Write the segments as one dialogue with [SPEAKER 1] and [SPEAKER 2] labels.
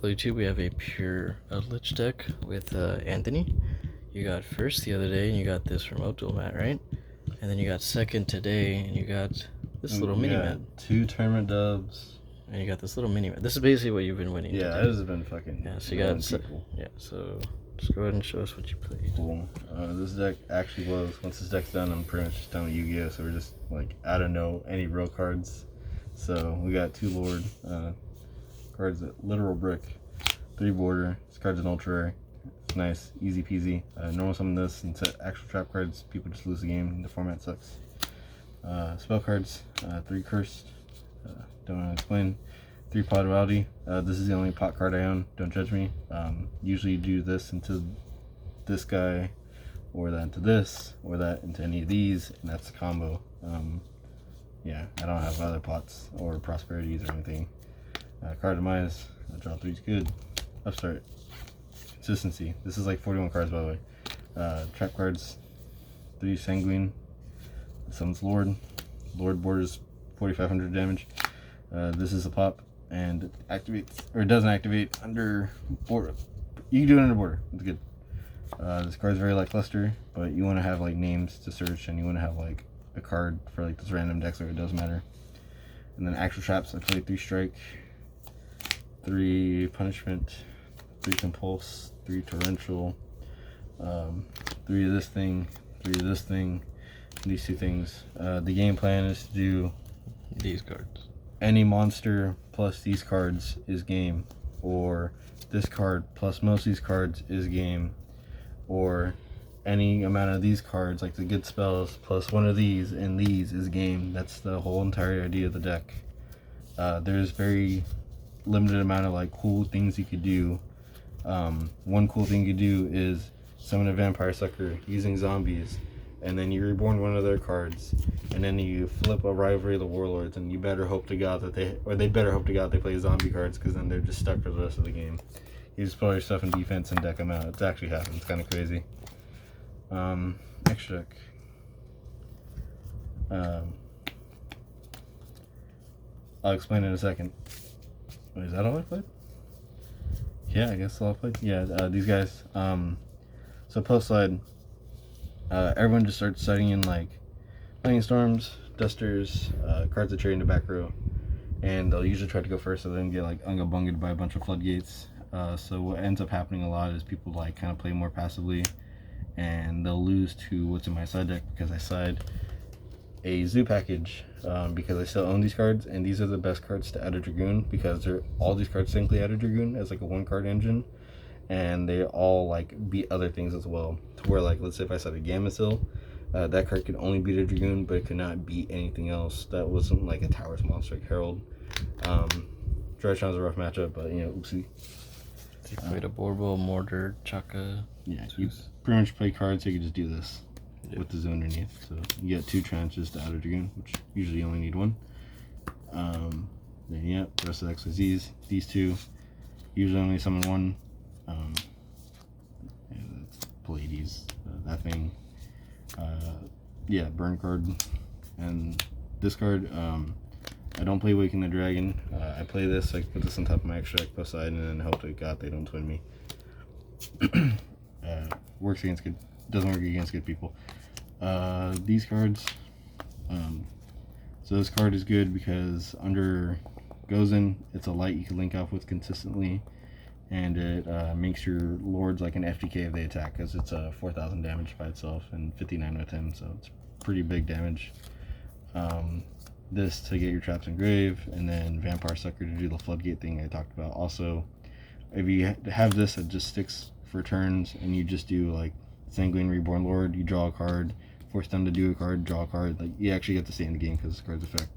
[SPEAKER 1] Hello YouTube, we have a pure Eldlich deck with Anthony. You got first the other day, and you got this remote duel mat, right? And then you got second today, and you got this little mini mat.
[SPEAKER 2] 2 tournament dubs.
[SPEAKER 1] And you got this little mini mat. This is basically what you've been winning.
[SPEAKER 2] Yeah,
[SPEAKER 1] today.
[SPEAKER 2] this has been fucking.
[SPEAKER 1] Yeah, so you got so just go ahead and show us what you played.
[SPEAKER 2] Cool. This deck actually was. Once this deck's done, I'm pretty much just done with Yu-Gi-Oh. So we're just like out of any real cards. So we got 2 Lord cards that literal brick, 3 border. This card's an ultra rare. It's nice, easy peasy. Normal summon this and set actual trap cards. People just lose the game. The format sucks. Spell cards, 3 cursed. Don't want to explain. 3 pot duality. This is the only pot card I own. Don't judge me. Usually do this into this guy, or that into this, or that into any of these, and that's the combo. Yeah, I don't have other pots or prosperities or anything. Card demise. Draw 3 is good. Upstart. Consistency. This is like 41 cards, by the way. Trap cards. 3 sanguine. Summons Lord. Lord borders 4,500 damage. This is a pop, and it activates, or it doesn't activate under border. You can do it under border. It's good. This card's very lackluster, but you want to have like names to search, and you want to have like a card for like this random decks where it does matter. And then actual traps. I play 3 strike, 3 punishment, 3 compulse, 3 torrential, 3 of this thing, 3 of this thing. These 2 things. The game plan is to do
[SPEAKER 1] these cards.
[SPEAKER 2] Any monster plus these cards is game, or this card plus most of these cards is game, or any amount of these cards, like the good spells, plus one of these and these is game. That's the whole entire idea of the deck. There's very limited amount of like cool things you could do. One cool thing you could do is summon a vampire sucker using zombies, and then you reborn one of their cards, and then you flip a rivalry of the warlords, and you better hope to god that they better hope to god they play zombie cards, because then they're just stuck for the rest of the game. You just put your stuff in defense and deck them out. It's actually happened. It's kind of crazy. Extra deck. I'll explain in a second. Wait, is that all I played? Yeah, I guess all I played. Yeah, these guys. So post slide. Everyone just starts setting in like lightning storms, dusters, cards that trade into back row, and they'll usually try to go first, so then get like unga bunged by a bunch of floodgates. So what ends up happening a lot is people like kind of play more passively, and they'll lose to what's in my side deck, because I side a zoo package, because I still own these cards, and these are the best cards to add a Dragoon, because all these cards technically add a Dragoon as like a 1-card engine. And they all like beat other things as well, to where like, let's say if I said a Gamecill, that card could only beat a Dragoon, but it could not beat anything else that wasn't like a Towers monster like Herald. Dredgehound's a rough matchup, but you know, oopsie.
[SPEAKER 1] So you played a Borbo, Mortar, Chaka.
[SPEAKER 2] Yeah, you pretty much play cards, so you can just do this with the zoo underneath. So you get 2 tranches to add a Dragoon, which usually you only need 1. Then yeah, the rest of the XYZs, these 2 usually only summon 1. Pleiades, that thing. Yeah, burn card. And this card, I don't play Waking the Dragon. I play this, I put this on top of my extra deck plus side, and then hope to God they don't twin me. Works against good, doesn't work against good people. These cards, so this card is good because under goes in, it's a light you can link off with consistently, and it makes your lords like an FTK if they attack, because it's 4,000 damage by itself and 59 with him, so it's pretty big damage. This to get your traps in grave, and then vampire sucker to do the floodgate thing I talked about. Also, if you have this, it just sticks for turns, and you just do like sanguine reborn lord, you draw a card, force them to do a card, draw a card. Like, you actually get to stay in the game because this card's effect.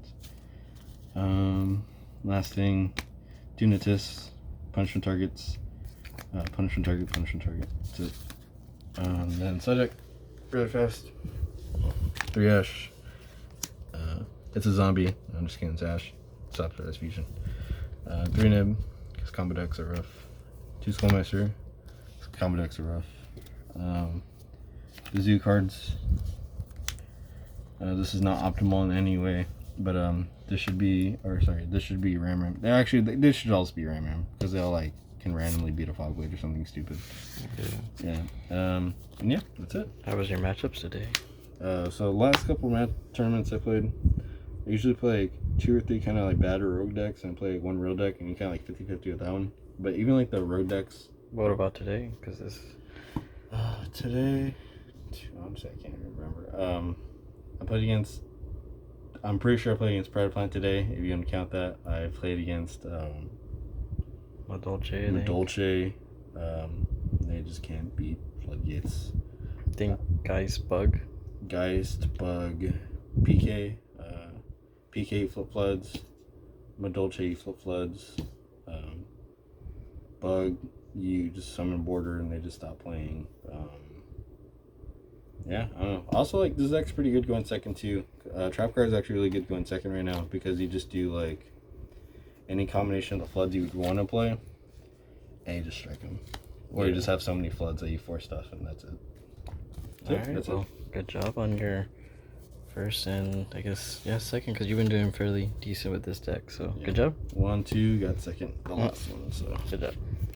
[SPEAKER 2] Last thing, Dunatis, punishment targets, punishment target, punishment target. That's it. Then side deck, really fast. 3 Ash. It's a zombie. I'm just kidding, it's Ash. Stops for this fusion. 3 Nib, because combo decks are rough. 2 Skullmaster, because combo decks are rough. The zoo cards. This is not optimal in any way, but this should be, or sorry, this should be Ram. Actually, this should also be Ram, because they all like can randomly beat a Fogblade or something stupid.
[SPEAKER 1] Yeah.
[SPEAKER 2] Yeah. And yeah, that's it.
[SPEAKER 1] How was your matchups today?
[SPEAKER 2] So last couple tournaments I played, I usually play like 2 or 3 kind of like bad or rogue decks, and play like 1 real deck, and you kind of like 50-50 with that one. But even like the rogue decks.
[SPEAKER 1] What about today? Because this.
[SPEAKER 2] Today, honestly, I can't even remember. I played against. I'm pretty sure I played against Pride Plant today. If you want to count that, I played against
[SPEAKER 1] Madolche.
[SPEAKER 2] They just can't beat Floodgates.
[SPEAKER 1] I think Geist Bug.
[SPEAKER 2] Geist, Bug, PK, PK Flip Floods, Madolche Flip Floods, Bug, you just summon Border and they just stop playing. Yeah, I don't know. Also, like, this deck's pretty good going second, too. Trap Card is actually really good going second right now because you just do, like, any combination of the floods you would want to play, and you just strike them. Or you just have so many floods that you force stuff, and that's it.
[SPEAKER 1] Alright, well, good job on your first and, I guess, yeah, second, because you've been doing fairly decent with this deck, so good job.
[SPEAKER 2] 1, 2, got second, the last one, so
[SPEAKER 1] good job.